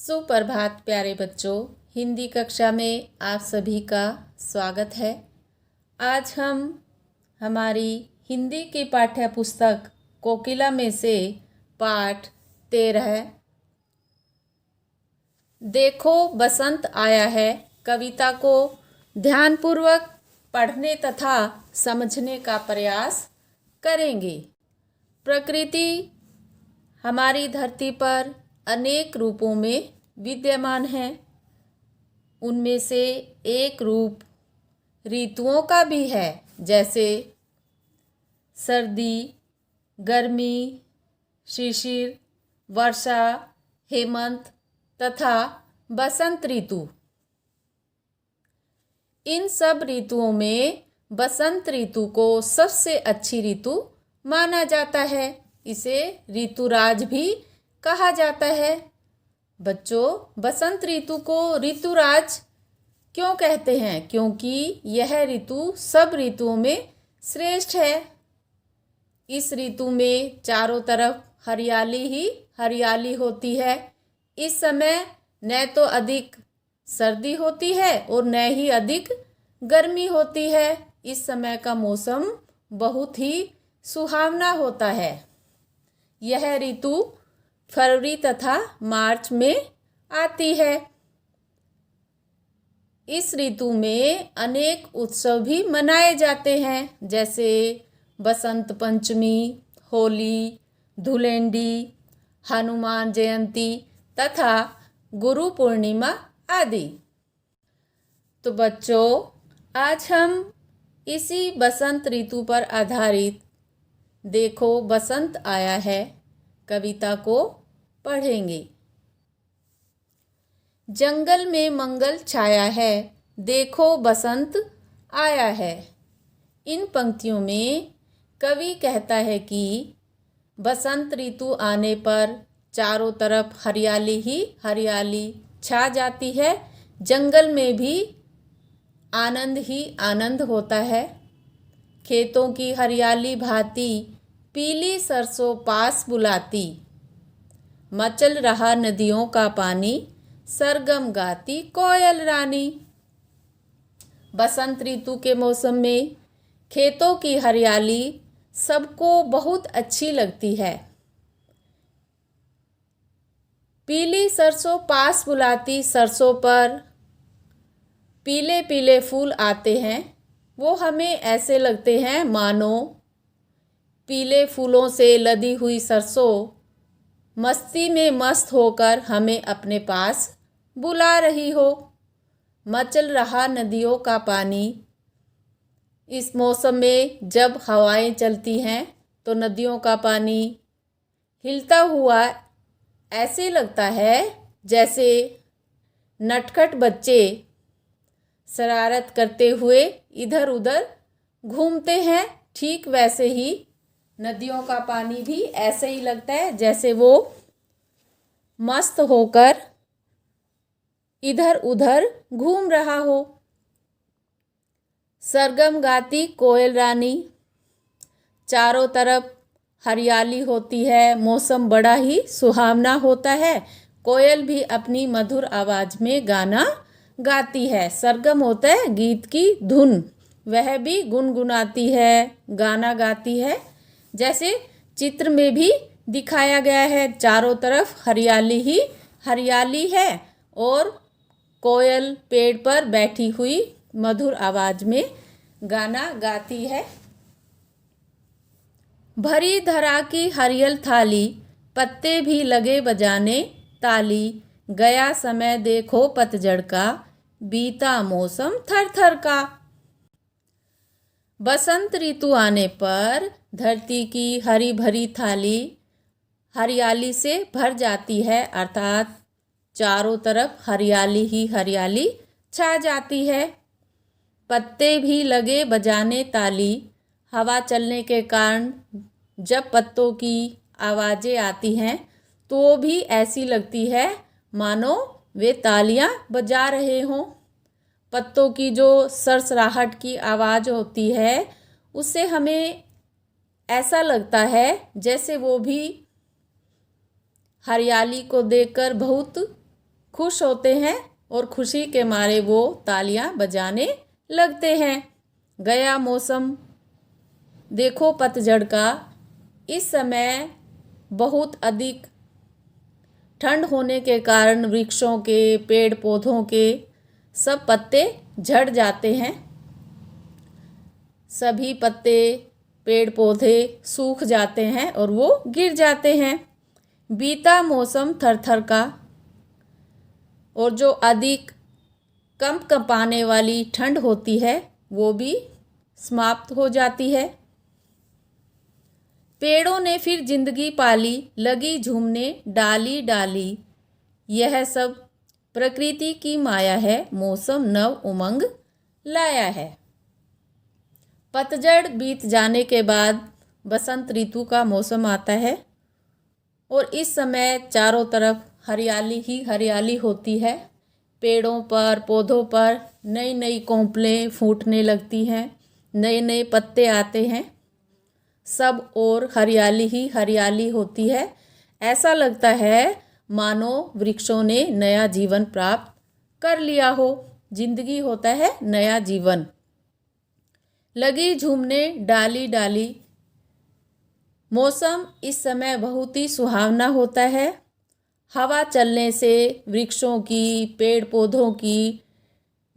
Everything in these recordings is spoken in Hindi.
सुप्रभात प्यारे बच्चों, हिंदी कक्षा में आप सभी का स्वागत है। आज हम हमारी हिंदी की पाठ्य पुस्तक कोकिला में से पाठ 13 देखो बसंत आया है कविता को ध्यानपूर्वक पढ़ने तथा समझने का प्रयास करेंगे। प्रकृति हमारी धरती पर अनेक रूपों में विद्यमान है। उनमें से एक रूप ऋतुओं का भी है, जैसे सर्दी, गर्मी, शिशिर, वर्षा, हेमंत तथा बसंत ऋतु। इन सब ऋतुओं में बसंत ऋतु को सबसे अच्छी ऋतु माना जाता है। इसे ऋतुराज भी कहा जाता है। बच्चों, बसंत ऋतु को ऋतुराज क्यों कहते हैं? क्योंकि यह ऋतु सब ऋतुओं में श्रेष्ठ है। इस ऋतु में चारों तरफ हरियाली ही हरियाली होती है। इस समय न तो अधिक सर्दी होती है और न ही अधिक गर्मी होती है। इस समय का मौसम बहुत ही सुहावना होता है। यह ऋतु फरवरी तथा मार्च में आती है। इस ऋतु में अनेक उत्सव भी मनाए जाते हैं, जैसे बसंत पंचमी, होली, धुलेंडी, हनुमान जयंती तथा गुरु पूर्णिमा आदि। तो बच्चों, आज हम इसी बसंत ऋतु पर आधारित देखो बसंत आया है कविता को पढ़ेंगे। जंगल में मंगल छाया है, देखो बसंत आया है। इन पंक्तियों में कवि कहता है कि बसंत ऋतु आने पर चारों तरफ हरियाली ही हरियाली छा जाती है। जंगल में भी आनंद ही आनंद होता है। खेतों की हरियाली भांति पीली सरसों पास बुलाती, मचल रहा नदियों का पानी, सरगम गाती कोयल रानी। बसंत ऋतु के मौसम में खेतों की हरियाली सबको बहुत अच्छी लगती है। पीली सरसों पास बुलाती, सरसों पर पीले पीले फूल आते हैं। वो हमें ऐसे लगते हैं मानो पीले फूलों से लदी हुई सरसों मस्ती में मस्त होकर हमें अपने पास बुला रही हो। मचल रहा नदियों का पानी। इस मौसम में जब हवाएं चलती हैं तो नदियों का पानी हिलता हुआ ऐसे लगता है जैसे नटखट बच्चे शरारत करते हुए इधर उधर घूमते हैं। ठीक वैसे ही नदियों का पानी भी ऐसे ही लगता है जैसे वो मस्त होकर इधर उधर घूम रहा हो। सरगम गाती कोयल रानी। चारों तरफ हरियाली होती है, मौसम बड़ा ही सुहावना होता है। कोयल भी अपनी मधुर आवाज में गाना गाती है। सरगम होता है गीत की धुन, वह भी गुनगुनाती है, गाना गाती है। जैसे चित्र में भी दिखाया गया है, चारों तरफ हरियाली ही हरियाली है और कोयल पेड़ पर बैठी हुई मधुर आवाज में गाना गाती है। भरी धरा की हरियल थाली, पत्ते भी लगे बजाने ताली। गया समय देखो पतझड़ का, बीता मौसम थर थर का। बसंत ऋतु आने पर धरती की हरी भरी थाली हरियाली से भर जाती है, अर्थात चारों तरफ हरियाली ही हरियाली छा जाती है। पत्ते भी लगे बजाने ताली। हवा चलने के कारण जब पत्तों की आवाज़ें आती हैं तो वो भी ऐसी लगती है मानो वे तालियां बजा रहे हों। पत्तों की जो सरसराहट की आवाज़ होती है उससे हमें ऐसा लगता है जैसे वो भी हरियाली को देखकर बहुत खुश होते हैं और खुशी के मारे वो तालियां बजाने लगते हैं। गया मौसम। देखो पतझड़ का। इस समय बहुत अधिक ठंड होने के कारण वृक्षों के, पेड़ पौधों के सब पत्ते झड़ जाते हैं। सभी पत्ते, पेड़ पौधे सूख जाते हैं और वो गिर जाते हैं। बीता मौसम थरथर का। और जो अधिक कंप कंपाने वाली ठंड होती है वो भी समाप्त हो जाती है। पेड़ों ने फिर जिंदगी पाली, लगी झूमने डाली डाली। यह सब प्रकृति की माया है, मौसम नव उमंग लाया है। पतझड़ बीत जाने के बाद बसंत ऋतु का मौसम आता है और इस समय चारों तरफ हरियाली ही हरियाली होती है। पेड़ों पर, पौधों पर नई नई कोंपलें फूटने लगती हैं, नए नए पत्ते आते हैं। सब और हरियाली ही हरियाली होती है। ऐसा लगता है मानो वृक्षों ने नया जीवन प्राप्त कर लिया हो। जिंदगी होता है नया जीवन। लगी झूमने डाली डाली। मौसम इस समय बहुत ही सुहावना होता है। हवा चलने से वृक्षों की, पेड़ पौधों की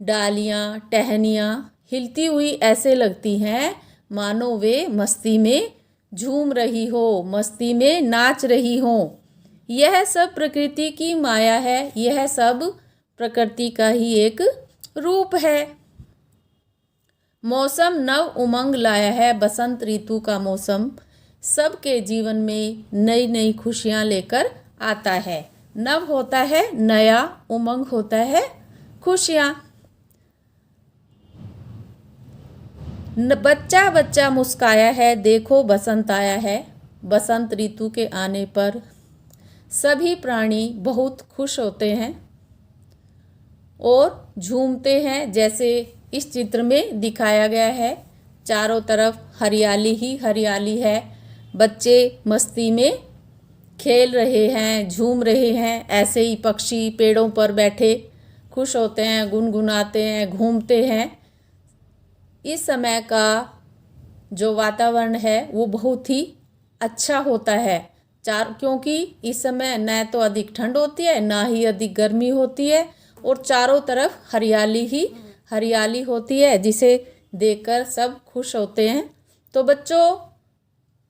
डालियाँ, टहनियाँ हिलती हुई ऐसे लगती हैं मानो वे मस्ती में झूम रही हो, मस्ती में नाच रही हो। यह सब प्रकृति की माया है, यह सब प्रकृति का ही एक रूप है। मौसम नव उमंग लाया है। बसंत ऋतु का मौसम सबके जीवन में नई नई खुशियाँ लेकर आता है। नव होता है नया, उमंग होता है खुशियाँ। बच्चा बच्चा मुस्काया है, देखो बसंत आया है। बसंत ऋतु के आने पर सभी प्राणी बहुत खुश होते हैं और झूमते हैं, जैसे इस चित्र में दिखाया गया है। चारों तरफ हरियाली ही हरियाली है। बच्चे मस्ती में खेल रहे हैं, झूम रहे हैं। ऐसे ही पक्षी पेड़ों पर बैठे खुश होते हैं, गुनगुनाते हैं, घूमते हैं। इस समय का जो वातावरण है वो बहुत ही अच्छा होता है। क्योंकि इस समय न तो अधिक ठंड होती है, ना ही अधिक गर्मी होती है और चारों तरफ हरियाली ही हरियाली होती है, जिसे देखकर सब खुश होते हैं। तो बच्चों,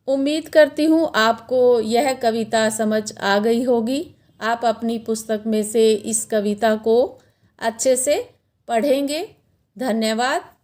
उम्मीद करती हूँ आपको यह कविता समझ आ गई होगी। आप अपनी पुस्तक में से इस कविता को अच्छे से पढ़ेंगे। धन्यवाद।